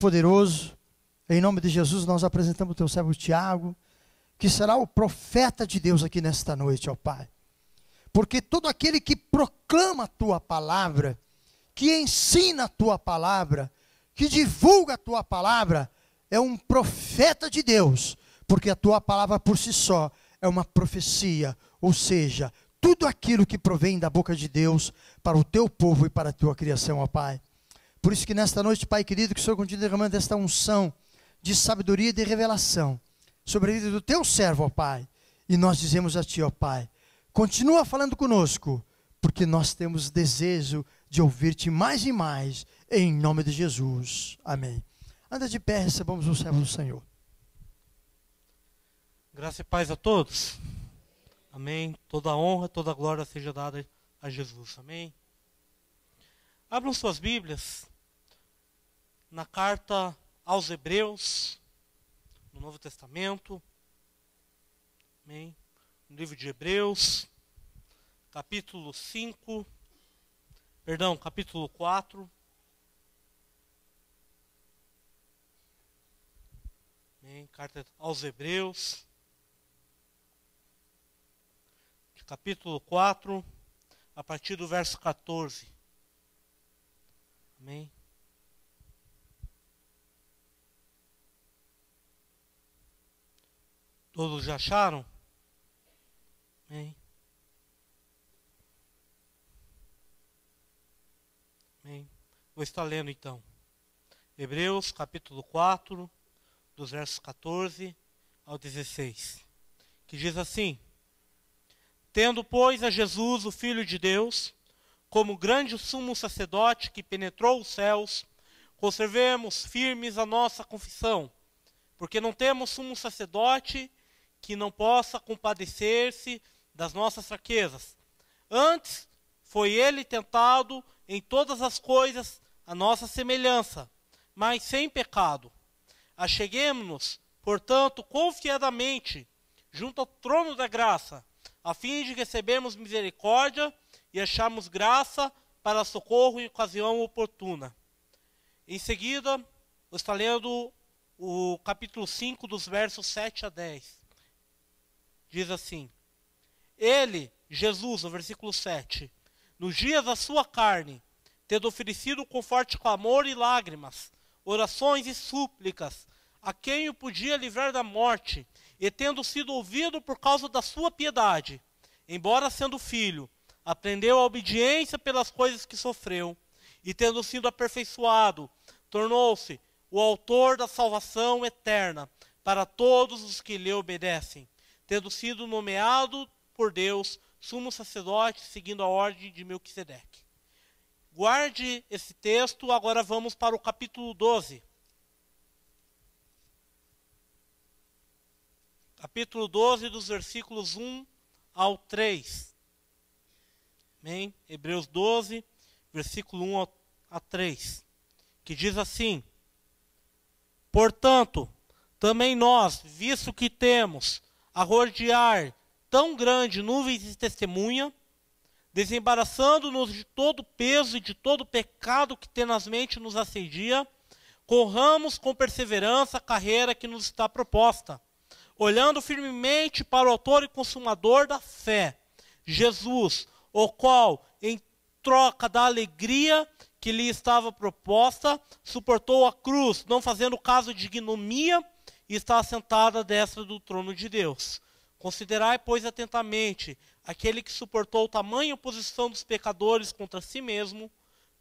poderoso, em nome de Jesus nós apresentamos o teu servo Tiago, que será o profeta de Deus aqui nesta noite, ó Pai. Porque todo aquele que proclama a tua palavra, que ensina a tua palavra, que divulga a tua palavra, é um profeta de Deus, porque a tua palavra por si só é uma profecia, ou seja, tudo aquilo que provém da boca de Deus para o teu povo e para a tua criação, ó Pai. Por isso que nesta noite, Pai querido, que o Senhor continue derramando esta unção de sabedoria e de revelação sobre a vida do teu servo, ó Pai. E nós dizemos a ti, ó Pai, continua falando conosco, porque nós temos desejo de ouvir-te mais e mais, em nome de Jesus. Amém. Anda de pé, recebamos o servo do Senhor. Graça e paz a todos. Amém. Toda a honra, toda a glória seja dada a Jesus. Amém. Abram suas Bíblias na carta aos Hebreus, no Novo Testamento. Amém. No livro de Hebreus, capítulo 4. Amém. Carta aos Hebreus, capítulo 4, a partir do verso 14. Amém. Todos já acharam? Amém. Amém. Vou estar lendo então. Hebreus capítulo 4, dos versos 14 ao 16. Que diz assim: Tendo, pois, a Jesus, o Filho de Deus, como grande sumo sacerdote que penetrou os céus, conservemos firmes a nossa confissão, porque não temos sumo sacerdote que não possa compadecer-se das nossas fraquezas. Antes, foi ele tentado em todas as coisas a nossa semelhança, mas sem pecado. Acheguemo-nos, portanto, confiadamente junto ao trono da graça, a fim de recebermos misericórdia e acharmos graça para socorro em ocasião oportuna. Em seguida, eu estou lendo o capítulo 5, dos versos 7 a 10. Diz assim: Ele, Jesus, no versículo 7, nos dias da sua carne, tendo oferecido com forte clamor e lágrimas, orações e súplicas, a quem o podia livrar da morte, e tendo sido ouvido por causa da sua piedade, embora sendo filho, aprendeu a obediência pelas coisas que sofreu, e tendo sido aperfeiçoado, tornou-se o autor da salvação eterna para todos os que lhe obedecem, tendo sido nomeado por Deus sumo sacerdote, seguindo a ordem de Melquisedeque. Guarde esse texto, agora vamos para o capítulo 12. Capítulo 12, dos versículos 1 ao 3. Amém? Hebreus 12, versículo 1 a 3. Que diz assim: Portanto, também nós, visto que temos a rodear tão grande nuvem de testemunha, desembaraçando-nos de todo o peso e de todo o pecado que tenazmente nos assedia, corramos com perseverança a carreira que nos está proposta, olhando firmemente para o autor e consumador da fé, Jesus, o qual, em troca da alegria que lhe estava proposta, suportou a cruz, não fazendo caso de ignomia, e está assentado à destra do trono de Deus. Considerai, pois, atentamente aquele que suportou tamanha oposição dos pecadores contra si mesmo,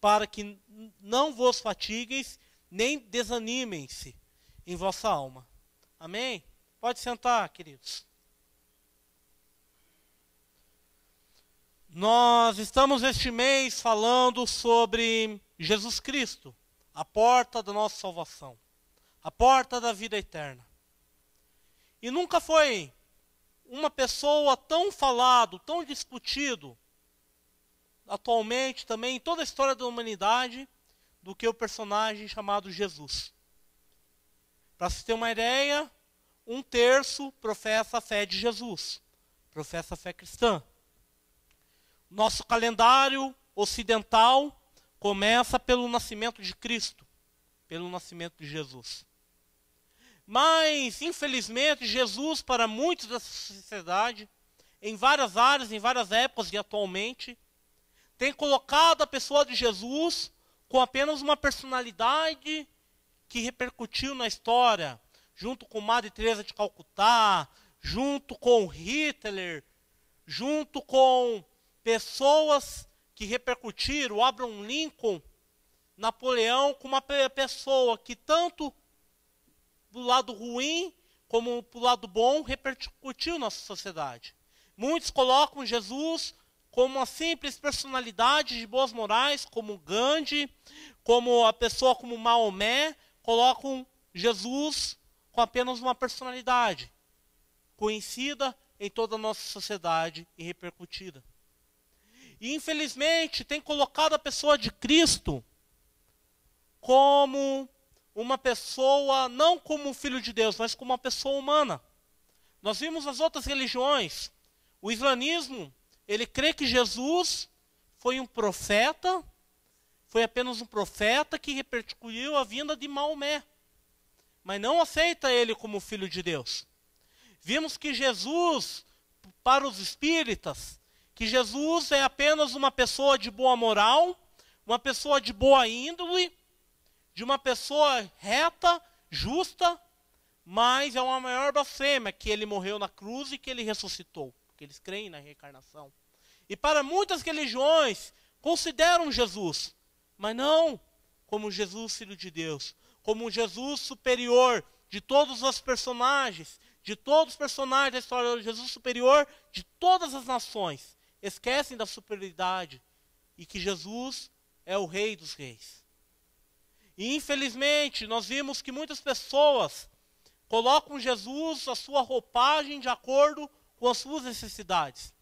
para que não vos fatigueis, nem desanimem-se em vossa alma. Amém? Pode sentar, queridos. Nós estamos este mês falando sobre Jesus Cristo, a porta da nossa salvação, a porta da vida eterna. E nunca foi uma pessoa tão falado, tão discutido, atualmente também em toda a história da humanidade, do que o personagem chamado Jesus. Para se ter uma ideia, 1/3 professa a fé de Jesus, professa a fé cristã. Nosso calendário ocidental começa pelo nascimento de Cristo, pelo nascimento de Jesus. Mas, infelizmente, Jesus, para muitos dessa sociedade, em várias áreas, em várias épocas e atualmente, tem colocado a pessoa de Jesus com apenas uma personalidade que repercutiu na história, junto com Madre Teresa de Calcutá, junto com Hitler, junto com pessoas que repercutiram, Abraham Lincoln, Napoleão, com uma pessoa que tanto do lado ruim como do lado bom repercutiu na sociedade. Muitos colocam Jesus como uma simples personalidade de boas morais, como Gandhi, como a pessoa como Maomé, colocam Jesus com apenas uma personalidade, conhecida em toda a nossa sociedade e repercutida. E infelizmente tem colocado a pessoa de Cristo como uma pessoa, não como um filho de Deus, mas como uma pessoa humana. Nós vimos as outras religiões. O islamismo, ele crê que Jesus foi um profeta, foi apenas um profeta que repercutiu a vinda de Maomé, mas não aceita ele como filho de Deus. Vimos que Jesus, para os espíritas, que Jesus é apenas uma pessoa de boa moral, uma pessoa de boa índole, de uma pessoa reta, justa, mas é uma maior blasfêmia que ele morreu na cruz e que ele ressuscitou, porque eles creem na reencarnação. E para muitas religiões, consideram Jesus, mas não como Jesus, filho de Deus, como Jesus superior de todos os personagens, de todos os personagens da história de Jesus superior de todas as nações. Esquecem da superioridade e que Jesus é o Rei dos Reis. E infelizmente nós vimos que muitas pessoas colocam Jesus, a sua roupagem, de acordo com as suas necessidades.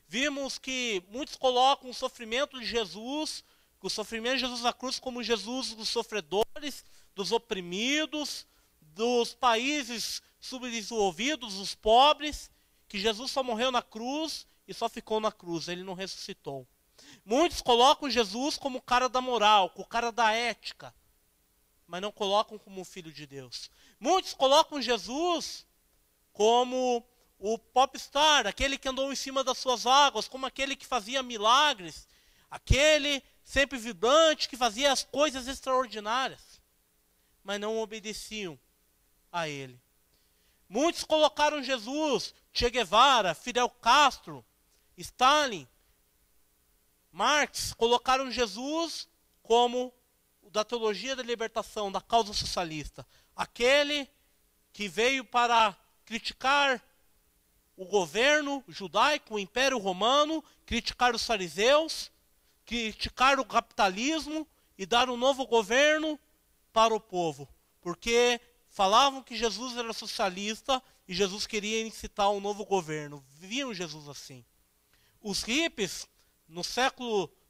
Vimos que muitos colocam o sofrimento de Jesus, o sofrimento de Jesus na cruz, como Jesus dos sofredores, dos oprimidos, dos países subdesenvolvidos, dos pobres, que Jesus só morreu na cruz e só ficou na cruz, ele não ressuscitou. Muitos colocam Jesus como o cara da moral, como o cara da ética, mas não colocam como o Filho de Deus. Muitos colocam Jesus como o popstar, aquele que andou em cima das suas águas, como aquele que fazia milagres, aquele sempre vibrante, que fazia as coisas extraordinárias, mas não obedeciam a ele. Muitos colocaram Jesus, Che Guevara, Fidel Castro, Stalin, Marx, colocaram Jesus como da teologia da libertação, da causa socialista. Aquele que veio para criticar o governo judaico, o Império Romano, criticar os fariseus, criticar o capitalismo e dar um novo governo para o povo. Porque falavam que Jesus era socialista e Jesus queria incitar um novo governo. Viam Jesus assim. Os hippies,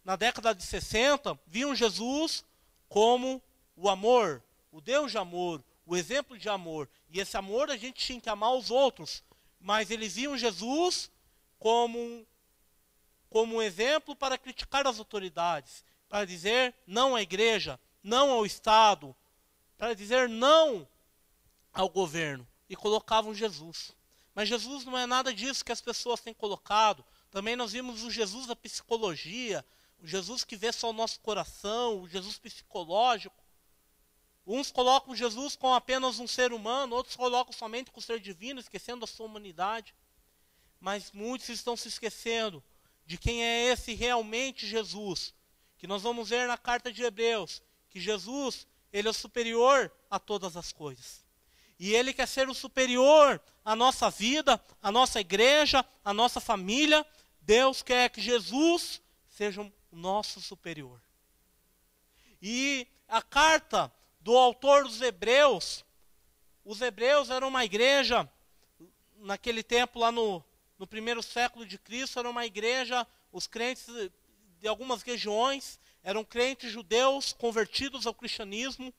na década de 60, viam Jesus como o amor, o Deus de amor, o exemplo de amor. E esse amor a gente tinha que amar os outros. Mas eles viam Jesus como um exemplo para criticar as autoridades, para dizer não à igreja, não ao Estado, para dizer não ao governo. E colocavam Jesus. Mas Jesus não é nada disso que as pessoas têm colocado. Também nós vimos o Jesus da psicologia, o Jesus que vê só o nosso coração, o Jesus psicológico. Uns colocam Jesus como apenas um ser humano, outros colocam somente com o ser divino, esquecendo a sua humanidade. Mas muitos estão se esquecendo de quem é esse realmente Jesus, que nós vamos ver na carta de Hebreus, que Jesus, ele é o superior a todas as coisas. E ele quer ser o superior à nossa vida, à nossa igreja, à nossa família. Deus quer que Jesus seja o nosso superior. E a carta do autor dos Hebreus, os Hebreus eram uma igreja, naquele tempo lá no primeiro século de Cristo, era uma igreja, os crentes de algumas regiões, eram crentes judeus convertidos ao cristianismo,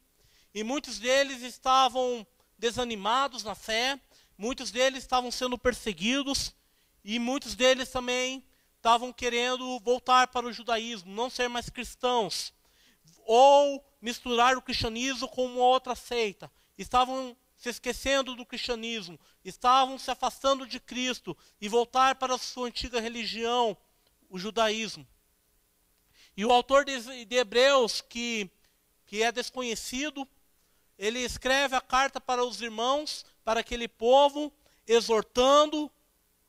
e muitos deles estavam desanimados na fé, muitos deles estavam sendo perseguidos, e muitos deles também estavam querendo voltar para o judaísmo, não ser mais cristãos. ou misturar o cristianismo com uma outra seita. Estavam se esquecendo do cristianismo, estavam se afastando de Cristo e voltar para a sua antiga religião, o judaísmo. E o autor de Hebreus, que é desconhecido, ele escreve a carta para os irmãos, para aquele povo, exortando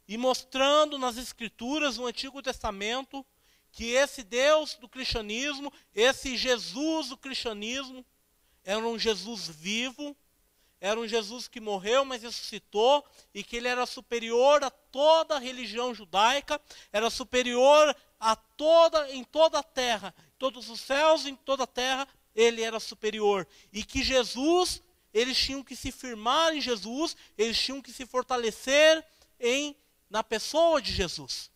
e mostrando nas Escrituras, no Antigo Testamento, que esse Deus do cristianismo, esse Jesus do cristianismo, era um Jesus vivo, era um Jesus que morreu, mas ressuscitou, e que ele era superior a toda a religião judaica, era superior a em toda a terra, em todos os céus, em toda a terra, ele era superior. E que Jesus, eles tinham que se firmar em Jesus, eles tinham que se fortalecer na pessoa de Jesus.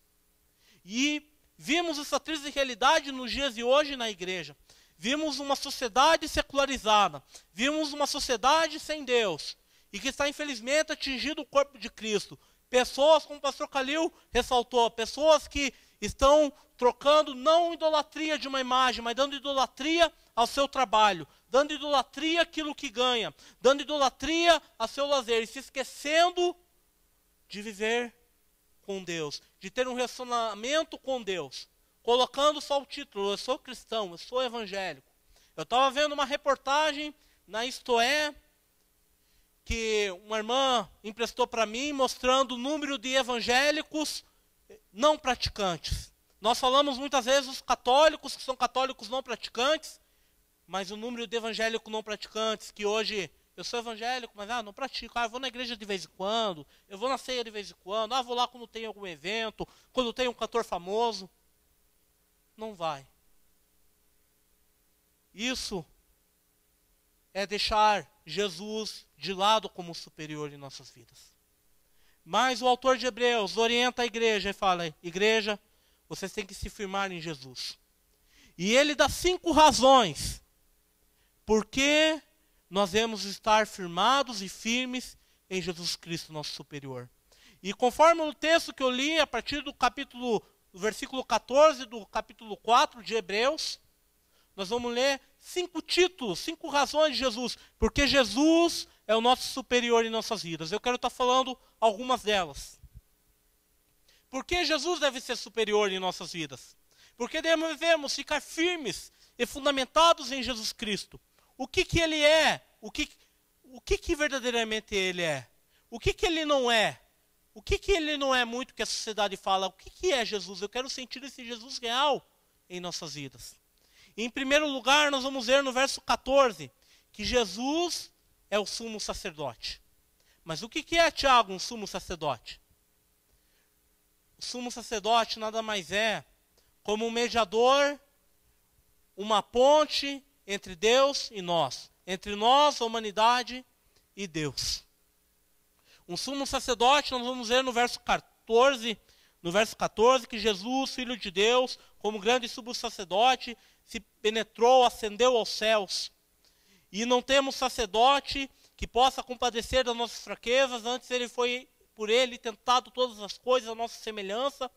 E vimos essa triste realidade nos dias de hoje na igreja. Vimos uma sociedade secularizada, vimos uma sociedade sem Deus, e que está infelizmente atingindo o corpo de Cristo. Pessoas, como o pastor Calil ressaltou, pessoas que estão trocando não idolatria de uma imagem, mas dando idolatria ao seu trabalho, dando idolatria àquilo que ganha, dando idolatria ao seu lazer, e se esquecendo de viver com Deus, de ter um relacionamento com Deus, colocando só o título: eu sou cristão, eu sou evangélico. Eu estava vendo uma reportagem na Isto É, que uma irmã emprestou para mim, mostrando o número de evangélicos não praticantes. Nós falamos muitas vezes os católicos, que são católicos não praticantes, mas o número de evangélicos não praticantes, que hoje, eu sou evangélico, mas não pratico, eu vou na igreja de vez em quando, eu vou na ceia de vez em quando, vou lá quando tem algum evento, quando tem um cantor famoso. Não vai. Isso é deixar Jesus de lado como superior em nossas vidas. Mas o autor de Hebreus orienta a igreja e fala: igreja, vocês têm que se firmar em Jesus. E ele dá 5 razões por que nós devemos estar firmados e firmes em Jesus Cristo, nosso superior. E conforme o texto que eu li, a partir do versículo 14 do capítulo 4 de Hebreus, nós vamos ler 5 títulos, 5 razões de Jesus, porque Jesus é o nosso superior em nossas vidas. Eu quero estar falando algumas delas. Por que Jesus deve ser superior em nossas vidas? Porque devemos ficar firmes e fundamentados em Jesus Cristo. O que ele é? O que verdadeiramente ele é? O que ele não é? O que ele não é muito que a sociedade fala? O que é Jesus? Eu quero sentir esse Jesus real em nossas vidas. E, em primeiro lugar, nós vamos ver no verso 14, que Jesus é o sumo sacerdote. Mas o que é, Tiago, um sumo sacerdote? O sumo sacerdote nada mais é como um mediador, uma ponte entre Deus e nós. Entre nós, a humanidade, e Deus. Um sumo sacerdote, nós vamos ver no verso 14, que Jesus, Filho de Deus, como grande sumo sacerdote, se penetrou, ascendeu aos céus. E não temos sacerdote que possa compadecer das nossas fraquezas, antes ele foi, por ele, tentado todas as coisas, a nossa semelhança.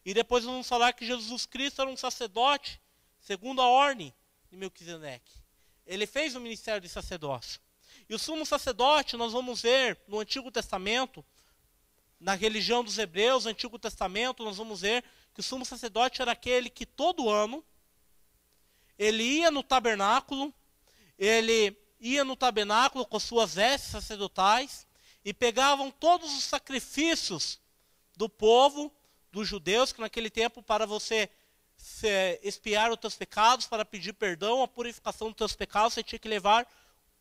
E depois vamos falar que Jesus Cristo era um sacerdote, segundo a ordem de Melquisedeque. Ele fez o ministério de sacerdócio. E o sumo sacerdote, nós vamos ver no Antigo Testamento, na religião dos hebreus, no Antigo Testamento, nós vamos ver que o sumo sacerdote era aquele que todo ano, ele ia no tabernáculo com suas vestes sacerdotais, e pegavam todos os sacrifícios do povo, dos judeus, que naquele tempo, para você expiar os teus pecados, para pedir perdão, a purificação dos teus pecados, você tinha que levar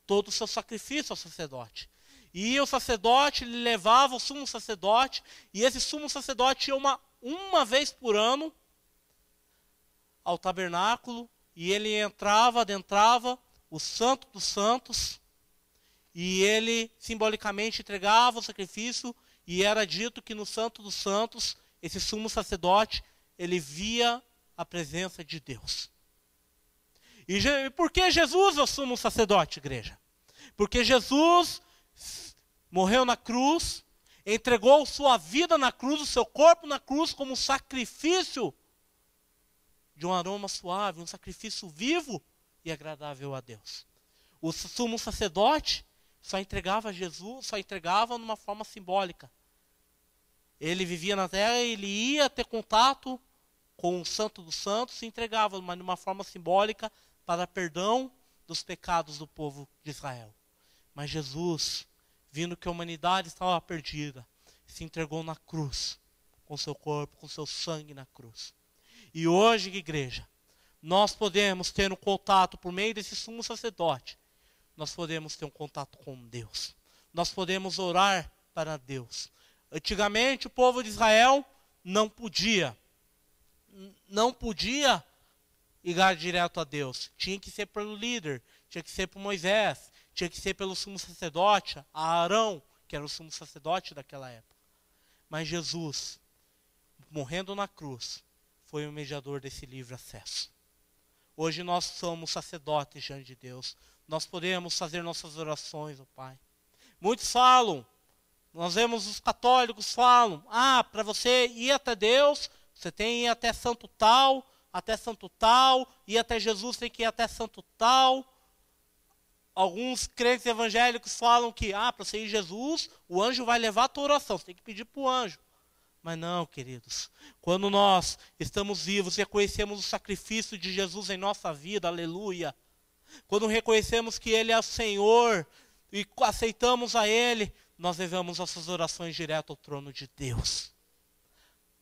todo o seu sacrifício ao sacerdote. E o sacerdote ele levava o sumo sacerdote, e esse sumo sacerdote ia uma vez por ano ao tabernáculo, e ele adentrava o Santo dos Santos, e ele simbolicamente entregava o sacrifício, e era dito que no Santo dos Santos, esse sumo sacerdote, ele via a presença de Deus. E por que Jesus é o sumo sacerdote, igreja? Porque Jesus morreu na cruz, entregou sua vida na cruz, o seu corpo na cruz, como sacrifício de um aroma suave, um sacrifício vivo e agradável a Deus. O sumo sacerdote só entregava a Jesus, só entregava numa forma simbólica. Ele vivia na terra e ele ia ter contato com o Santo dos Santos e entregava, mas de uma forma simbólica, para perdão dos pecados do povo de Israel. Mas Jesus, vindo que a humanidade estava perdida, se entregou na cruz, com seu corpo, com seu sangue na cruz. E hoje, igreja, nós podemos ter um contato por meio desse sumo sacerdote. Nós podemos ter um contato com Deus. Nós podemos orar para Deus. Antigamente, o povo de Israel não podia ir direto a Deus. Tinha que ser pelo líder, tinha que ser por Moisés, tinha que ser pelo sumo sacerdote, Arão, que era o sumo sacerdote daquela época. Mas Jesus, morrendo na cruz, foi o mediador desse livre acesso. Hoje nós somos sacerdotes diante de Deus. Nós podemos fazer nossas orações, ó Pai. Muitos falam, nós vemos os católicos falam, para você ir até Deus, você tem que ir até santo tal, ir até Jesus tem que ir até santo tal. Alguns crentes evangélicos falam que, para você ir a Jesus, o anjo vai levar a tua oração, você tem que pedir para o anjo. Mas não, queridos, quando nós estamos vivos e reconhecemos o sacrifício de Jesus em nossa vida, aleluia, quando reconhecemos que Ele é o Senhor e aceitamos a Ele, nós levamos nossas orações direto ao trono de Deus.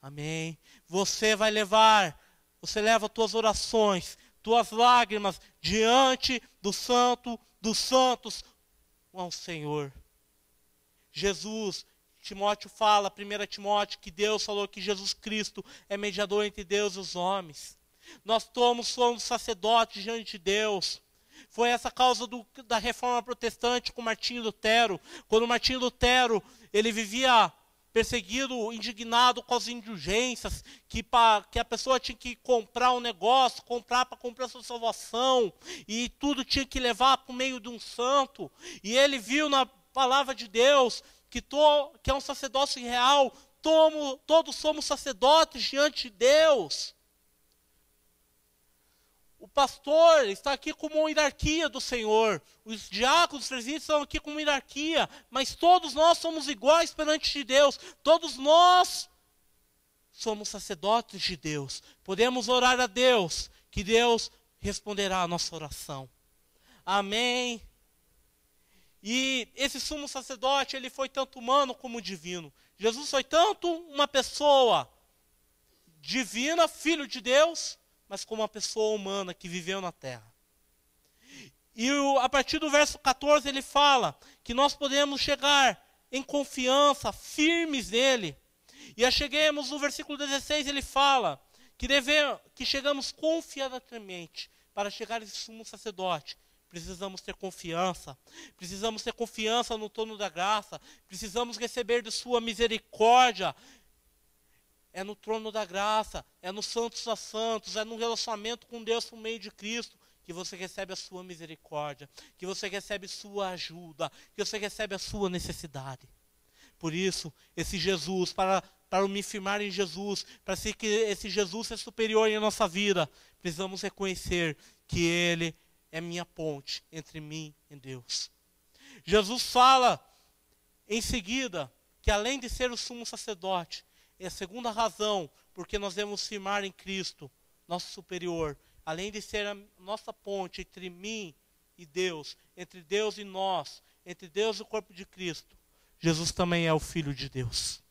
Amém? Você leva as tuas orações, tuas lágrimas diante do Santo dos Santos ao Senhor. Jesus, Timóteo fala, 1 Timóteo, que Deus falou que Jesus Cristo é mediador entre Deus e os homens. Nós somos sacerdotes diante de Deus. Foi essa a causa da reforma protestante com Martinho Lutero. Quando Martinho Lutero, ele vivia perseguido, indignado com as indulgências, que a pessoa tinha que comprar um negócio, para comprar sua salvação, e tudo tinha que levar por meio de um santo. E ele viu na palavra de Deus que é um sacerdócio real, todos somos sacerdotes diante de Deus. O pastor está aqui como uma hierarquia do Senhor. Os diáconos, os presbíteros estão aqui como uma hierarquia. Mas todos nós somos iguais perante de Deus. Todos nós somos sacerdotes de Deus. Podemos orar a Deus, que Deus responderá a nossa oração. Amém. E esse sumo sacerdote, ele foi tanto humano como divino. Jesus foi tanto uma pessoa divina, filho de Deus, mas como uma pessoa humana que viveu na terra. E a partir do verso 14 ele fala que nós podemos chegar em confiança, firmes nele. E cheguemos no versículo 16, ele fala que chegamos confiadamente para chegar a esse sumo sacerdote. Precisamos ter confiança no trono da graça, precisamos receber de sua misericórdia. É no trono da graça, é no Santos dos Santos, é no relacionamento com Deus por meio de Cristo que você recebe a sua misericórdia, que você recebe sua ajuda, que você recebe a sua necessidade. Por isso, esse Jesus, para me firmar em Jesus, para que esse Jesus seja superior em nossa vida, precisamos reconhecer que Ele é minha ponte entre mim e Deus. Jesus fala em seguida que além de ser o sumo sacerdote, é a segunda razão porque nós devemos firmar em Cristo, nosso superior. Além de ser a nossa ponte entre mim e Deus, entre Deus e nós, entre Deus e o corpo de Cristo, Jesus também é o Filho de Deus.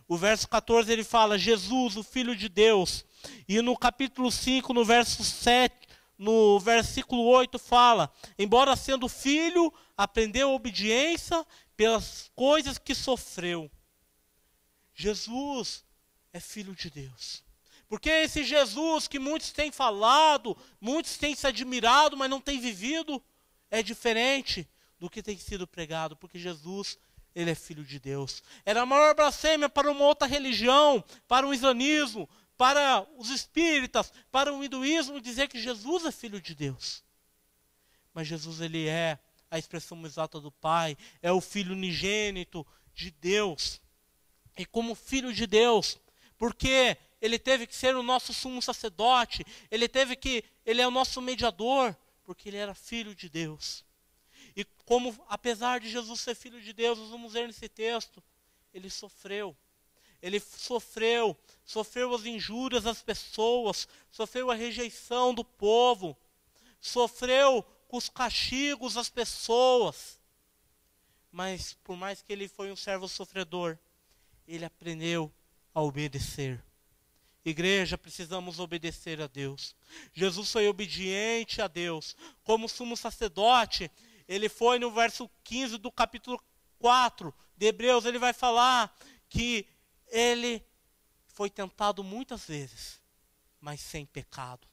O verso 14 ele fala, Jesus, o Filho de Deus. E no capítulo 5, no verso 7, no versículo 8 fala, embora sendo filho, aprendeu a obediência pelas coisas que sofreu. Jesus é Filho de Deus. Porque esse Jesus que muitos têm falado, muitos têm se admirado, mas não têm vivido, é diferente do que tem sido pregado. Porque Jesus, Ele é Filho de Deus. Era a maior blasfêmia para uma outra religião, para o islamismo, para os espíritas, para o hinduísmo, dizer que Jesus é Filho de Deus. Mas Jesus, Ele é a expressão exata do Pai, é o Filho unigênito de Deus. E como Filho de Deus, porque Ele teve que ser o nosso sumo sacerdote, Ele é o nosso mediador, Porque ele era filho de Deus. E como, apesar de Jesus ser filho de Deus, nós vamos ver nesse texto, ele sofreu. Ele sofreu as injúrias das pessoas, sofreu a rejeição do povo, sofreu com os castigos das pessoas. Mas por mais que ele foi um servo sofredor, ele aprendeu a obedecer. Igreja, precisamos obedecer a Deus. Jesus foi obediente a Deus. Como sumo sacerdote, ele foi no verso 15 do capítulo 4 de Hebreus, ele vai falar que ele foi tentado muitas vezes, mas sem pecado.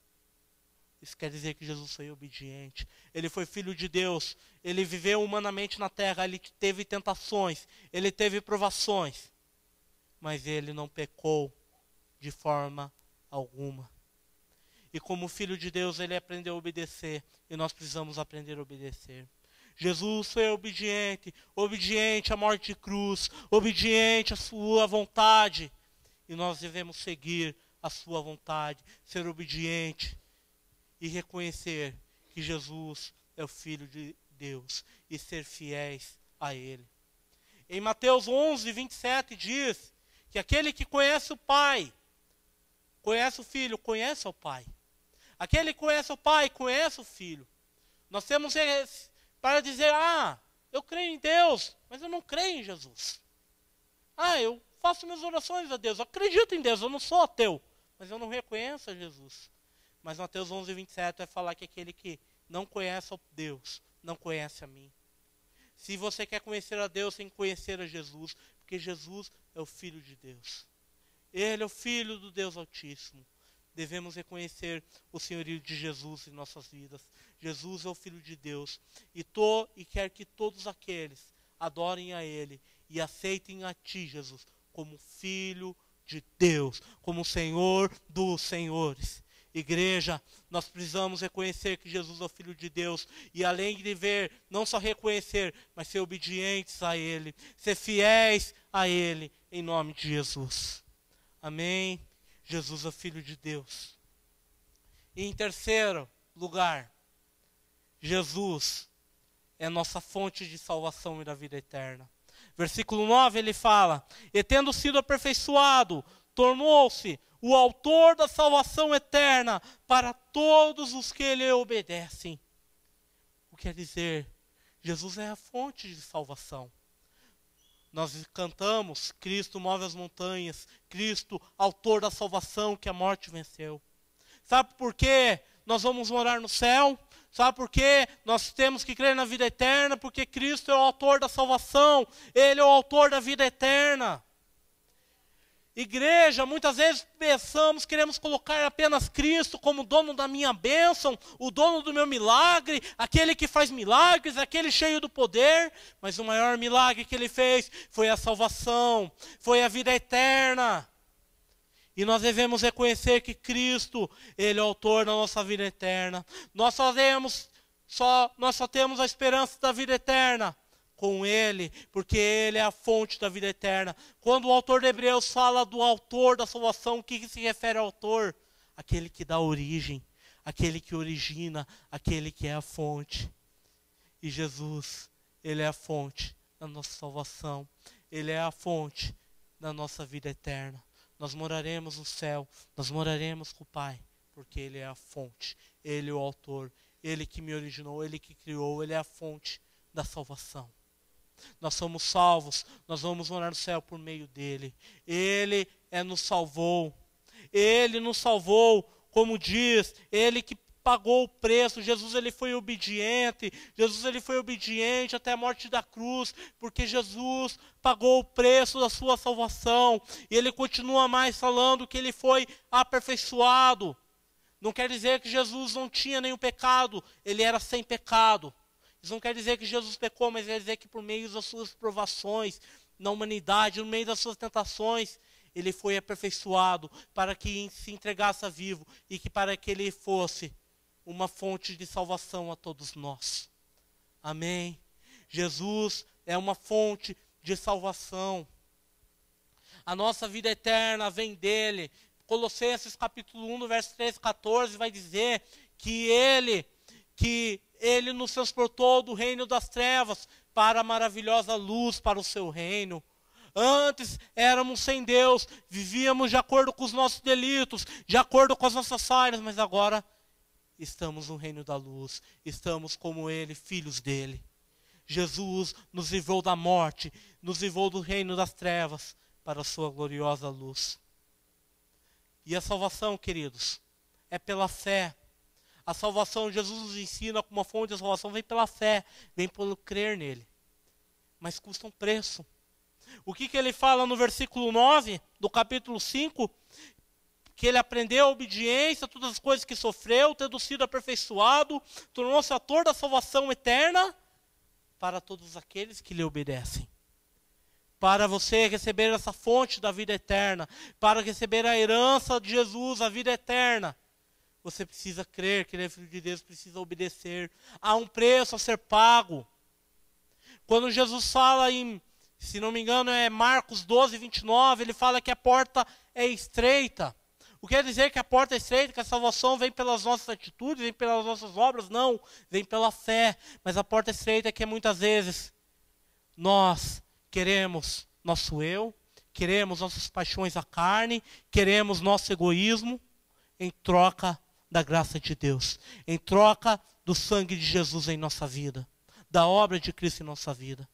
Isso quer dizer que Jesus foi obediente. Ele foi filho de Deus. Ele viveu humanamente na terra. Ele teve tentações. Ele teve provações. Mas ele não pecou de forma alguma. E como filho de Deus, ele aprendeu a obedecer. E nós precisamos aprender a obedecer. Jesus foi obediente. Obediente à morte de cruz. Obediente à sua vontade. E nós devemos seguir a sua vontade. Ser obediente. E reconhecer que Jesus é o Filho de Deus. E ser fiéis a Ele. Em Mateus 11, 27 diz que aquele que conhece o Pai, conhece o Filho, conhece o Pai. Aquele que conhece o Pai, conhece o Filho. Nós temos para dizer, eu creio em Deus, mas eu não creio em Jesus. Eu faço minhas orações a Deus, eu acredito em Deus, eu não sou ateu, mas eu não reconheço a Jesus. Mas Mateus 11, 27 vai falar que aquele que não conhece a Deus, não conhece a mim. Se você quer conhecer a Deus, tem que conhecer a Jesus, porque Jesus é o Filho de Deus. Ele é o Filho do Deus Altíssimo. Devemos reconhecer o senhorio de Jesus em nossas vidas. Jesus é o Filho de Deus. E quer que todos aqueles adorem a Ele e aceitem a Ti, Jesus, como Filho de Deus, como Senhor dos Senhores. Igreja, nós precisamos reconhecer que Jesus é o Filho de Deus. E além de ver, não só reconhecer, mas ser obedientes a Ele. Ser fiéis a Ele, em nome de Jesus. Amém? Jesus é o Filho de Deus. E em terceiro lugar, Jesus é nossa fonte de salvação e da vida eterna. Versículo 9 ele fala, e tendo sido aperfeiçoado, tornou-se o autor da salvação eterna para todos os que lhe obedecem. O que quer dizer? Jesus é a fonte de salvação. Nós cantamos, Cristo move as montanhas, Cristo, autor da salvação que a morte venceu. Sabe por quê nós vamos morar no céu? Sabe por quê nós temos que crer na vida eterna? Porque Cristo é o autor da salvação, Ele é o autor da vida eterna. Igreja, muitas vezes pensamos, queremos colocar apenas Cristo como dono da minha bênção, o dono do meu milagre, aquele que faz milagres, aquele cheio do poder. Mas o maior milagre que Ele fez foi a salvação, foi a vida eterna. E nós devemos reconhecer que Cristo, Ele é o autor da nossa vida eterna. Nós só temos a esperança da vida eterna com Ele, porque Ele é a fonte da vida eterna. Quando o autor de Hebreus fala do autor da salvação, o que se refere ao autor? Aquele que dá origem, aquele que origina, aquele que é a fonte. E Jesus, Ele é a fonte da nossa salvação. Ele é a fonte da nossa vida eterna. Nós moraremos no céu, nós moraremos com o Pai, porque Ele é a fonte, Ele é o autor, Ele que me originou, Ele que criou, Ele é a fonte da salvação. Nós somos salvos, nós vamos morar no céu por meio dEle. Ele nos salvou, como diz, Ele que pagou o preço. Jesus ele foi obediente, até a morte da cruz, porque Jesus pagou o preço da sua salvação. E Ele continua mais falando que Ele foi aperfeiçoado. Não quer dizer que Jesus não tinha nenhum pecado, Ele era sem pecado. Isso não quer dizer que Jesus pecou, mas quer dizer que por meio das suas provações na humanidade, no meio das suas tentações, Ele foi aperfeiçoado para que se entregasse a vivo e para que Ele fosse uma fonte de salvação a todos nós. Amém? Jesus é uma fonte de salvação. A nossa vida eterna vem dEle. Colossenses capítulo 1, verso 13 e 14 vai dizer que que Ele nos transportou do reino das trevas para a maravilhosa luz, para o seu reino. Antes éramos sem Deus, vivíamos de acordo com os nossos delitos, de acordo com as nossas falhas, mas agora estamos no reino da luz, estamos como Ele, filhos dele. Jesus nos livrou da morte, nos livrou do reino das trevas para a sua gloriosa luz. E a salvação, queridos, é pela fé. A salvação, Jesus nos ensina como uma fonte de salvação, vem pela fé, vem pelo crer nele. Mas custa um preço. O que ele fala no versículo 9 do capítulo 5? Que ele aprendeu a obediência, todas as coisas que sofreu, tendo sido aperfeiçoado, tornou-se autor da salvação eterna para todos aqueles que lhe obedecem. Para você receber essa fonte da vida eterna, para receber a herança de Jesus, a vida eterna, você precisa crer que ele é filho de Deus, precisa obedecer. Há um preço a ser pago. Quando Jesus fala em, se não me engano, é Marcos 12, 29, ele fala que a porta é estreita. O que quer dizer que a porta é estreita, que a salvação vem pelas nossas atitudes, vem pelas nossas obras? Não, vem pela fé. Mas a porta estreita é que muitas vezes nós queremos nosso eu, queremos nossas paixões à carne, queremos nosso egoísmo, em troca da graça de Deus, em troca do sangue de Jesus em nossa vida, da obra de Cristo em nossa vida.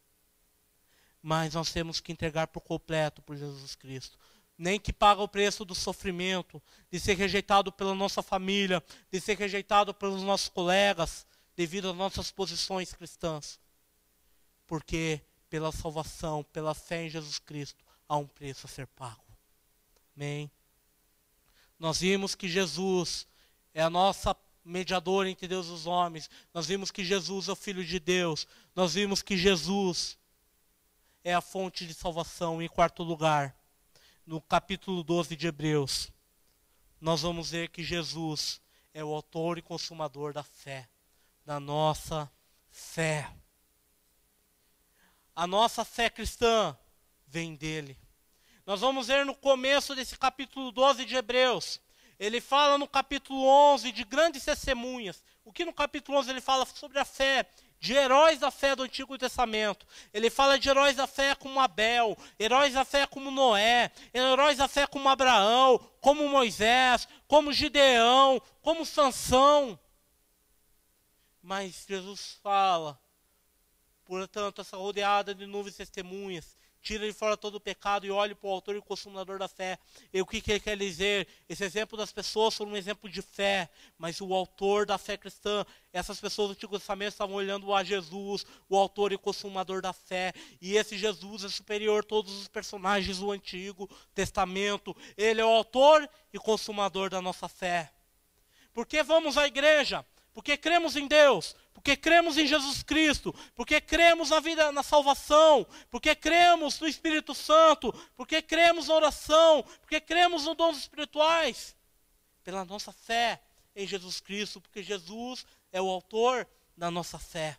Mas nós temos que entregar por completo por Jesus Cristo. Nem que paga o preço do sofrimento, de ser rejeitado pela nossa família, de ser rejeitado pelos nossos colegas, devido às nossas posições cristãs. Porque pela salvação, pela fé em Jesus Cristo, há um preço a ser pago. Amém? Nós vimos que Jesus é a nossa mediadora entre Deus e os homens. Nós vimos que Jesus é o Filho de Deus. Nós vimos que Jesus é a fonte de salvação. Em quarto lugar, no capítulo 12 de Hebreus, nós vamos ver que Jesus é o autor e consumador da fé, da nossa fé. A nossa fé cristã vem dele. Nós vamos ver no começo desse capítulo 12 de Hebreus. Ele fala no capítulo 11 de grandes testemunhas. O que no capítulo 11 ele fala sobre a fé, de heróis da fé do Antigo Testamento. Ele fala de heróis da fé como Abel, heróis da fé como Noé, heróis da fé como Abraão, como Moisés, como Gideão, como Sansão. Mas Jesus fala, portanto, essa rodeada de nuvens de testemunhas, tira de fora todo o pecado e olhe para o autor e consumador da fé. E o que ele quer dizer? Esse exemplo das pessoas foi um exemplo de fé, mas o autor da fé cristã, essas pessoas do Antigo Testamento estavam olhando a Jesus, o autor e consumador da fé. E esse Jesus é superior a todos os personagens do Antigo Testamento. Ele é o autor e consumador da nossa fé. Por que vamos à igreja? Porque cremos em Deus, porque cremos em Jesus Cristo, porque cremos na vida, na salvação, porque cremos no Espírito Santo, porque cremos na oração, porque cremos nos dons espirituais, pela nossa fé em Jesus Cristo, porque Jesus é o autor da nossa fé.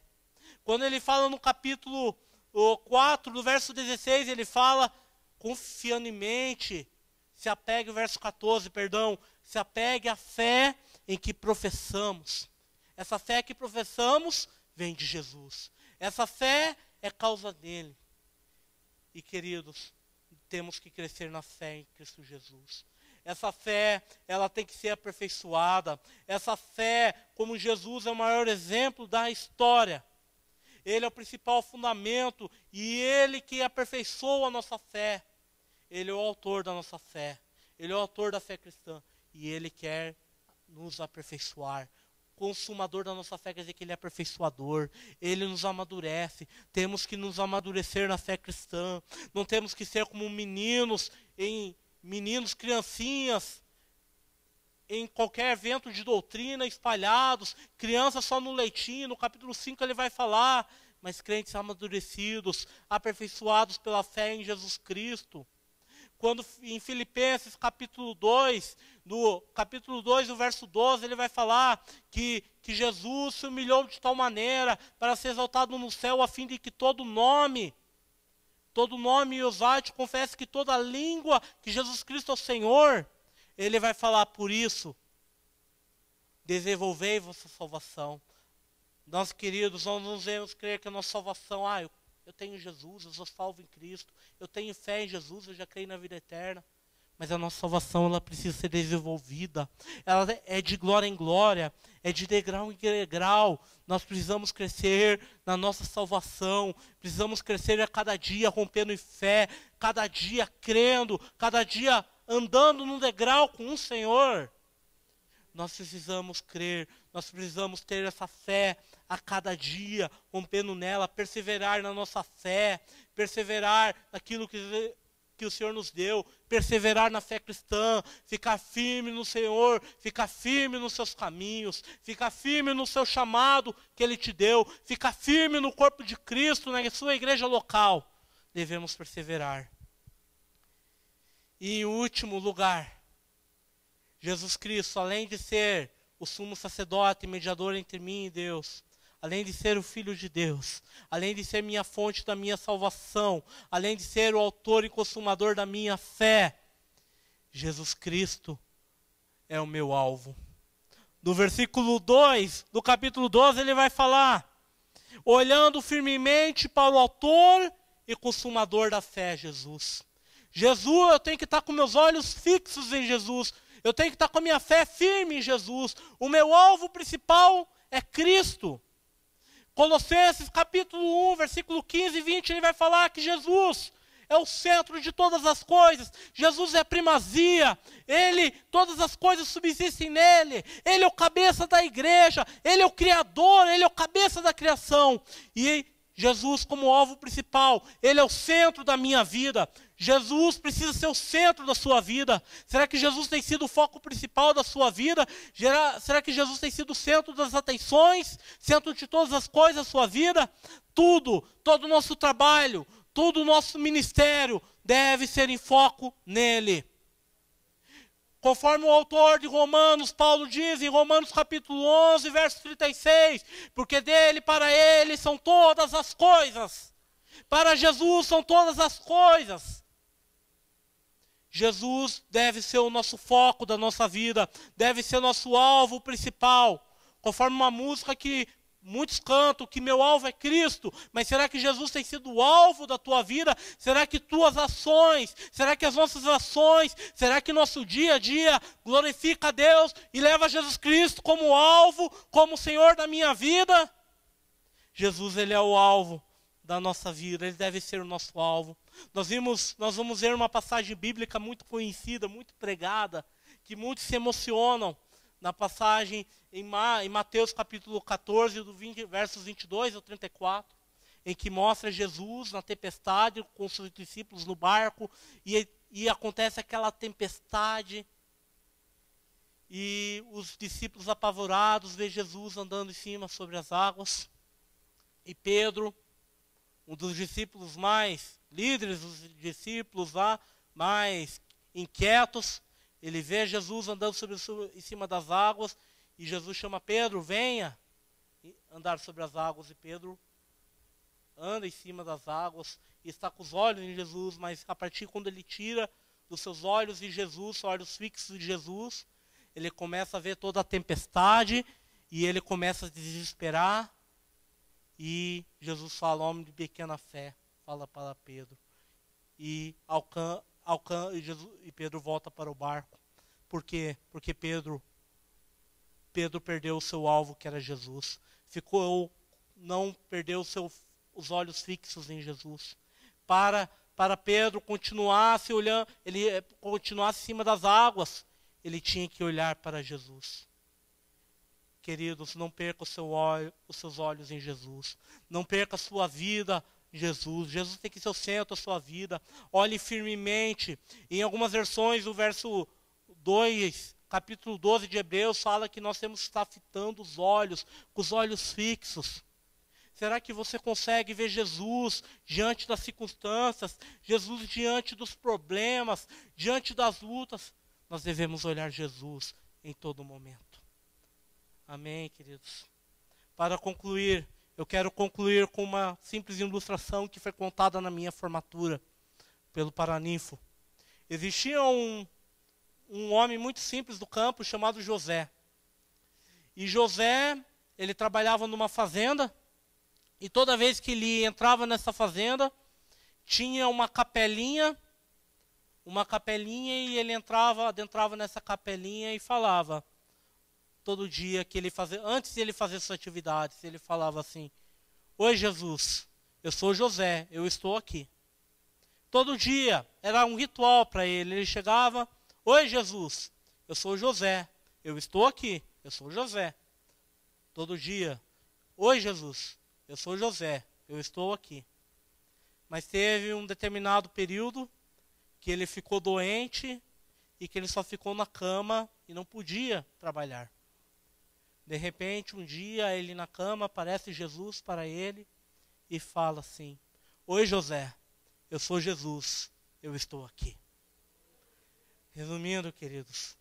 Quando ele fala no capítulo 4, no verso 16, ele fala, confiando em mente, se apegue, o verso 14, perdão, se apegue à fé em que professamos. Essa fé que professamos vem de Jesus. Essa fé é causa dele. E, queridos, temos que crescer na fé em Cristo Jesus. Essa fé, ela tem que ser aperfeiçoada. Essa fé, como Jesus é o maior exemplo da história. Ele é o principal fundamento e ele que aperfeiçoa a nossa fé. Ele é o autor da nossa fé. Ele é o autor da fé cristã. E ele quer nos aperfeiçoar. Consumador da nossa fé quer dizer que ele é aperfeiçoador, ele nos amadurece. Temos que nos amadurecer na fé cristã. Não temos que ser como meninos, criancinhas, em qualquer evento de doutrina espalhados, crianças só no leitinho. No capítulo 5 ele vai falar, mas crentes amadurecidos, aperfeiçoados pela fé em Jesus Cristo. Quando em Filipenses capítulo 2, no capítulo 2, no verso 12, ele vai falar que Jesus se humilhou de tal maneira para ser exaltado no céu, a fim de que todo nome usado confesse que toda língua que Jesus Cristo é o Senhor. Ele vai falar por isso, desenvolvei vossa salvação Nós, queridos, nós não devemos crer que a nossa salvação, eu tenho Jesus, eu sou salvo em Cristo, eu tenho fé em Jesus, eu já creio na vida eterna. Mas a nossa salvação, ela precisa ser desenvolvida. Ela é de glória em glória, é de degrau em degrau. Nós precisamos crescer na nossa salvação, precisamos crescer a cada dia rompendo em fé, cada dia crendo, cada dia andando no degrau com o Senhor. Nós precisamos crer, nós precisamos ter essa fé a cada dia, rompendo nela, perseverar na nossa fé, perseverar naquilo que o Senhor nos deu, perseverar na fé cristã, ficar firme no Senhor, ficar firme nos seus caminhos, ficar firme no seu chamado que Ele te deu, ficar firme no corpo de Cristo, na sua igreja local. Devemos perseverar. E em último lugar, Jesus Cristo, além de ser o sumo sacerdote e mediador entre mim e Deus, além de ser o Filho de Deus, além de ser minha fonte da minha salvação, além de ser o autor e consumador da minha fé, Jesus Cristo é o meu alvo. No versículo 2 do capítulo 12 ele vai falar: olhando firmemente para o autor e consumador da fé, Jesus. Jesus, eu tenho que estar com meus olhos fixos em Jesus. Eu tenho que estar com a minha fé firme em Jesus. O meu alvo principal é Cristo. Colossenses capítulo 1, versículo 15 e 20, ele vai falar que Jesus é o centro de todas as coisas. Jesus é a primazia. Todas as coisas subsistem nele. Ele é o cabeça da igreja. Ele é o criador. Ele é o cabeça da criação. E Jesus como alvo principal, Ele é o centro da minha vida. Jesus precisa ser o centro da sua vida. Será que Jesus tem sido o foco principal da sua vida? Será que Jesus tem sido o centro das atenções? Centro de todas as coisas da sua vida? Todo o nosso trabalho, todo o nosso ministério deve ser em foco nele. Conforme o autor de Romanos, Paulo diz em Romanos capítulo 11, verso 36, porque dele, para ele, são todas as coisas. Para Jesus são todas as coisas. Jesus deve ser o nosso foco da nossa vida, deve ser nosso alvo principal. Conforme uma música que muitos cantam, que meu alvo é Cristo, mas será que Jesus tem sido o alvo da tua vida? Será que tuas ações, será que as nossas ações, será que nosso dia a dia glorifica a Deus e leva Jesus Cristo como alvo, como Senhor da minha vida? Jesus, Ele é o alvo da nossa vida, Ele deve ser o nosso alvo. Nós vamos ver uma passagem bíblica muito conhecida, muito pregada, que muitos se emocionam, na passagem em Mateus capítulo 14, versos 22 ao 34, em que mostra Jesus na tempestade com seus discípulos no barco, e acontece aquela tempestade, e os discípulos apavorados veem Jesus andando em cima sobre as águas, e Pedro, um dos discípulos mais líderes, dos discípulos lá, mais inquietos, ele vê Jesus andando em cima das águas, e Jesus chama Pedro, venha andar sobre as águas, e Pedro anda em cima das águas, e está com os olhos em Jesus, mas a partir quando ele tira dos seus olhos em Jesus, olhos fixos em Jesus, ele começa a ver toda a tempestade, e ele começa a desesperar, e Jesus fala, homem de pequena fé, fala para Pedro, e Pedro volta para o barco. Por quê? Porque Pedro perdeu o seu alvo, que era Jesus. Não perdeu os olhos fixos em Jesus. Para Pedro continuasse olhando, ele continuasse em cima das águas, ele tinha que olhar para Jesus. Queridos, não perca os seus olhos em Jesus. Não perca a sua vida em Jesus. Jesus tem que ser o centro da sua vida. Olhe firmemente. Em algumas versões, o verso 2, capítulo 12 de Hebreus, fala que nós temos que estar fitando os olhos, com os olhos fixos. Será que você consegue ver Jesus diante das circunstâncias, Jesus diante dos problemas, diante das lutas? Nós devemos olhar Jesus em todo momento. Amém, queridos? Para concluir, eu quero concluir com uma simples ilustração que foi contada na minha formatura pelo Paraninfo. Existia um homem muito simples do campo chamado José. E José ele trabalhava numa fazenda, e toda vez que ele entrava nessa fazenda, tinha uma capelinha, e ele adentrava nessa capelinha e falava, todo dia que ele fazia, antes de ele fazer suas atividades, ele falava assim: oi Jesus, eu sou José, eu estou aqui. Todo dia, era um ritual para ele, ele chegava: oi Jesus, eu sou José, eu estou aqui, eu sou José. Todo dia: oi Jesus, eu sou José, eu estou aqui. Mas teve um determinado período que ele ficou doente e que ele só ficou na cama e não podia trabalhar. De repente, um dia, ele na cama, aparece Jesus para ele e fala assim: oi José, eu sou Jesus, eu estou aqui. Resumindo, queridos,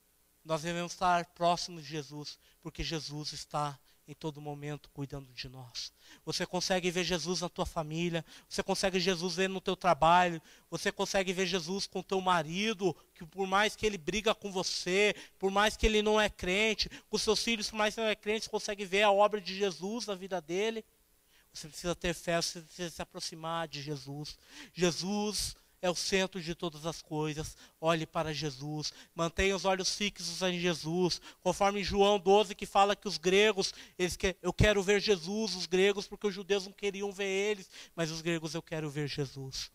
nós devemos estar próximos de Jesus, porque Jesus está em todo momento cuidando de nós. Você consegue ver Jesus na tua família, você consegue Jesus ver no teu trabalho, você consegue ver Jesus com o teu marido, que por mais que ele briga com você, por mais que ele não é crente, com seus filhos, por mais que ele não é crente, você consegue ver a obra de Jesus na vida dele. Você precisa ter fé, você precisa se aproximar de Jesus. Jesus é o centro de todas as coisas. Olhe para Jesus, mantenha os olhos fixos em Jesus, conforme João 12, que fala que os gregos, eu quero ver Jesus, os gregos, porque os judeus não queriam ver eles, mas os gregos, eu quero ver Jesus.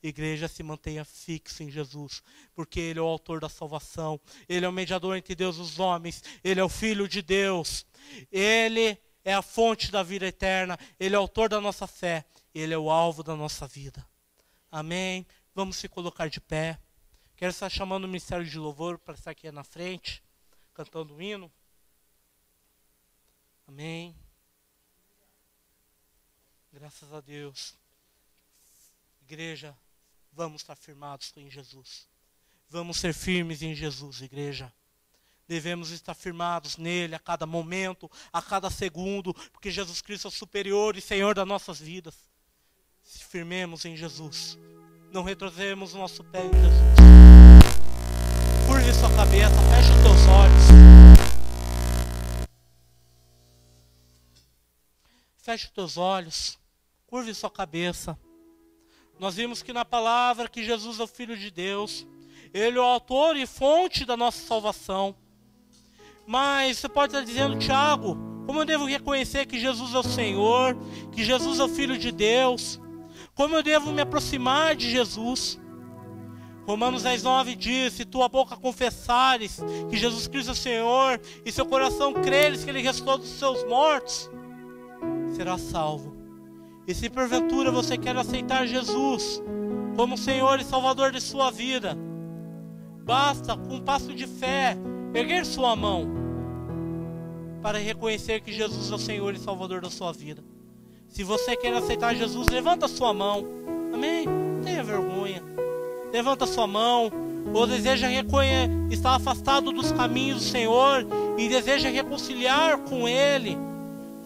Igreja, se mantenha fixo em Jesus, porque Ele é o autor da salvação, Ele é o mediador entre Deus e os homens, Ele é o Filho de Deus, Ele é a fonte da vida eterna, Ele é o autor da nossa fé, Ele é o alvo da nossa vida. Amém? Vamos se colocar de pé. Quero estar chamando o Ministério de Louvor para estar aqui na frente, cantando o hino. Amém? Graças a Deus. Igreja, vamos estar firmados em Jesus. Vamos ser firmes em Jesus, igreja. Devemos estar firmados nele a cada momento, a cada segundo, porque Jesus Cristo é o superior e Senhor das nossas vidas. Se firmemos em Jesus. Não retrocedemos o nosso pé em Jesus. Curve sua cabeça, feche os teus olhos. Feche os teus olhos. Curve sua cabeça. Nós vimos que na palavra que Jesus é o Filho de Deus. Ele é o autor e fonte da nossa salvação. Mas você pode estar dizendo: Tiago, como eu devo reconhecer que Jesus é o Senhor, que Jesus é o Filho de Deus? Como eu devo me aproximar de Jesus? Romanos 10:9 diz: se tua boca confessares que Jesus Cristo é o Senhor, e seu coração creres que Ele ressuscitou dos seus mortos, será salvo. E se porventura você quer aceitar Jesus como Senhor e Salvador de sua vida, basta, com um passo de fé, erguer sua mão para reconhecer que Jesus é o Senhor e Salvador da sua vida. Se você quer aceitar Jesus, levanta sua mão. Amém? Não tenha vergonha. Levanta sua mão. Ou deseja estar afastado dos caminhos do Senhor e deseja reconciliar com Ele,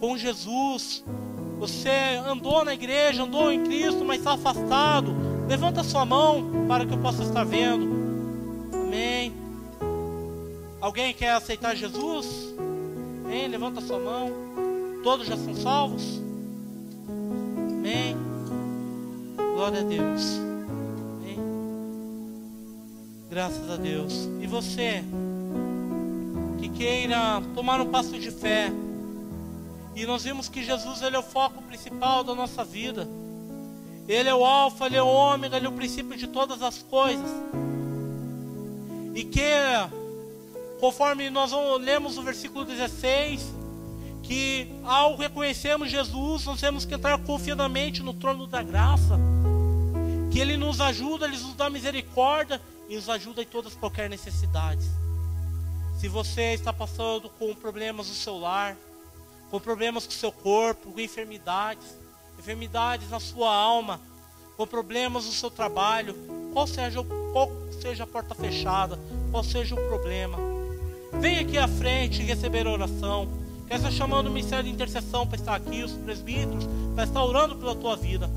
com Jesus. Você andou na igreja, andou em Cristo, mas está afastado. Levanta sua mão para que eu possa estar vendo. Amém? Alguém quer aceitar Jesus? Amém? Levanta sua mão. Todos já são salvos? Amém? Glória a Deus. Amém? Graças a Deus. E você que queira tomar um passo de fé, e nós vimos que Jesus, Ele é o foco principal da nossa vida. Ele é o alfa, Ele é o ômega, Ele é o princípio de todas as coisas. E queira, conforme nós lemos o versículo 16, que ao reconhecermos Jesus, nós temos que entrar confiadamente no trono da graça, que Ele nos ajuda, Ele nos dá misericórdia e nos ajuda em todas qualquer necessidades. Se você está passando com problemas no seu lar, com problemas com o seu corpo, com enfermidades na sua alma, com problemas no seu trabalho, qual seja a porta fechada, qual seja o problema, vem aqui à frente receber a oração. Quer estar chamando o Ministério de Intercessão para estar aqui, os presbíteros, para estar orando pela tua vida.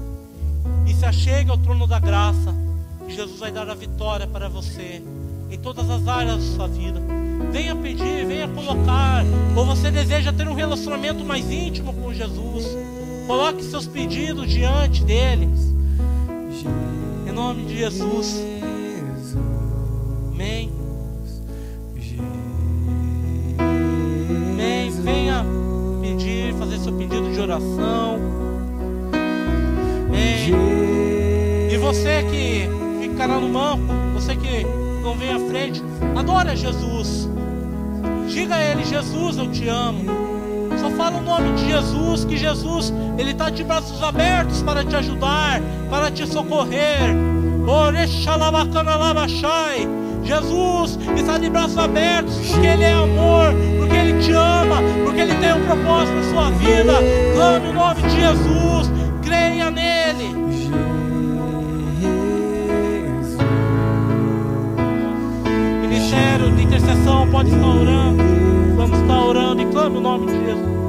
E se achegue ao trono da graça, e Jesus vai dar a vitória para você, em todas as áreas da sua vida. venha pedir, venha colocar. Ou você deseja ter um relacionamento mais íntimo com Jesus, coloque seus pedidos diante dele. Em nome de Jesus. Amém. Amém. Venha pedir, fazer seu pedido de oração. Amém. E você que ficará no banco, você que não vem à frente, adore a Jesus. Diga a Ele: Jesus, eu te amo. Só fala o nome de Jesus, que Jesus, Ele está de braços abertos para te ajudar, para te socorrer. Jesus está de braços abertos, porque Ele é amor, porque Ele te ama, porque Ele tem um propósito na sua vida. Clame o nome de Jesus, creia nele. Ministério de intercessão pode estar orando. Vamos estar orando e clame o nome de Jesus.